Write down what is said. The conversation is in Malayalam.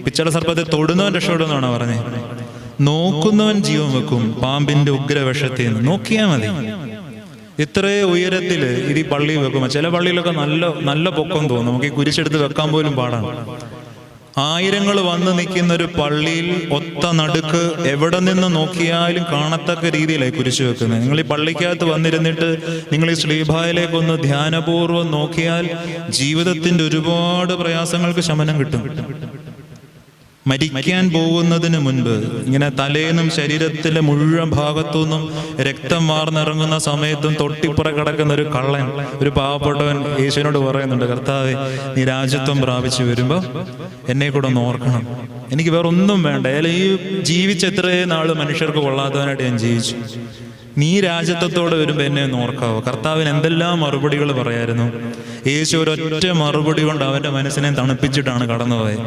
പിച്ചള സർപ്പത്തെ തൊടുന്നവൻ രക്ഷപ്പെടുമെന്നാണോ പറഞ്ഞേ? നോക്കുന്നവൻ ജീവൻ വെക്കും പാമ്പിന്റെ ഉഗ്രവിഷത്തിൽ നിന്ന്. നോക്കിയാൽ മതി. ഇത്രേ ഉയരത്തില് ഇത് ഈ പള്ളി വെക്കുമ്പോൾ ചില പള്ളിയിലൊക്കെ നല്ല പൊക്കം തോന്നും. നമുക്ക് ഈ കുരിശെടുത്ത് വെക്കാൻ പോലും പാടാണ്. ആയിരങ്ങൾ വന്ന് നിൽക്കുന്ന ഒരു പള്ളിയിൽ ഒത്ത നടുക്ക് എവിടെ നിന്ന് നോക്കിയാലും കാണത്തക്ക രീതിയിലായി കുരിശ് വെക്കുന്നത്. നിങ്ങൾ ഈ പള്ളിക്കകത്ത് വന്നിരുന്നിട്ട് നിങ്ങൾ ഈ ശ്ലീബായിലേക്കൊന്ന് ധ്യാനപൂർവ്വം നോക്കിയാൽ ജീവിതത്തിന്റെ ഒരുപാട് പ്രയാസങ്ങൾക്ക് ശമനം കിട്ടും. മരിക്കാൻ പോകുന്നതിന് മുൻപ് ഇങ്ങനെ തലേന്നും ശരീരത്തിലെ മുഴുവൻ ഭാഗത്തുനിന്നും രക്തം വാർന്നിറങ്ങുന്ന സമയത്തും തൊട്ടിപ്പുറ കിടക്കുന്ന ഒരു കള്ളൻ, ഒരു പാവപ്പെട്ടവൻ യേശുവിനോട് പറയുന്നുണ്ട്, കർത്താവേ, നീ രാജ്യത്വം പ്രാപിച്ചു വരുമ്പോൾ എന്നെ കൂടെ ഒന്ന് ഓർക്കണം. എനിക്ക് വേറെ ഒന്നും വേണ്ട. ഈ ജീവിച്ച എത്രയും നാള് മനുഷ്യർക്ക് കൊള്ളാത്തവനായിട്ട് ഞാൻ ജീവിച്ചു. നീ രാജ്യത്വത്തോടെ വരുമ്പോൾ എന്നെ ഒന്ന് ഓർക്കാവോ? കർത്താവിന് എന്തെല്ലാം മറുപടികൾ പറയായിരുന്നു. യേശു ഒരൊറ്റ മറുപടി കൊണ്ട് അവന്റെ മനസ്സിനെ തണുപ്പിച്ചിട്ടാണ് കടന്നുപോയത്.